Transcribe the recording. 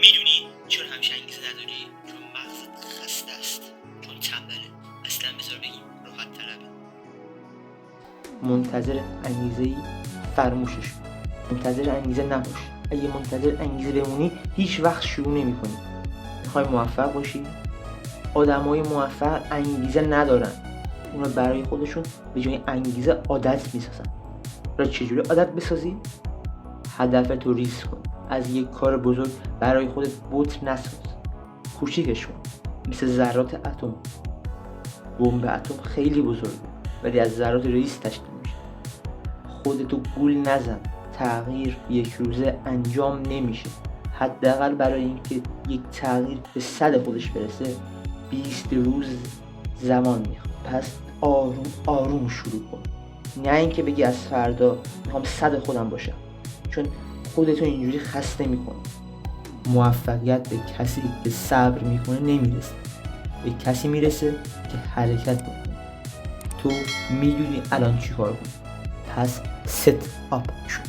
میدونی چرا همیشه انگیزه نداری؟ چون مغزت خسته است، چون تنبله. اصلا بذار بگیم راحت طلبه. منتظر انگیزه‌ای فراموشش کن. منتظر انگیزه نباش. اگه منتظر انگیزه بمونی هیچ وقت شروع نمی‌کنی. میخوای موفق باشی؟ آدمای موفق انگیزه ندارن. اونا برای خودشون به جای انگیزه عادت میسازن. را چجوری عادت بسازی؟ هدفتو ریز کن. از یک کار بزرگ برای خودت بطر نساز. کوچیکش کن. مثل ذرات اتم. بمب اتم خیلی بزرگه ولی از ذرات ریز تشکیل میشه. خودتو گول نزن. تغییر یک روزه انجام نمیشه. حداقل برای اینکه یک تغییر به 100 خودش برسه 20 روز زمان میخواد. پس آروم آروم شروع کن. نه اینکه بگی از فردا میخوام 100 خودم باشم، چون خودتو اینجوری خسته میکنی. موفقیت به کسی که صبر میکنه نمیرسه، به کسی میرسه که حرکت میکنه. تو میدونی الان چی کار کنی، پس ست آپ شو.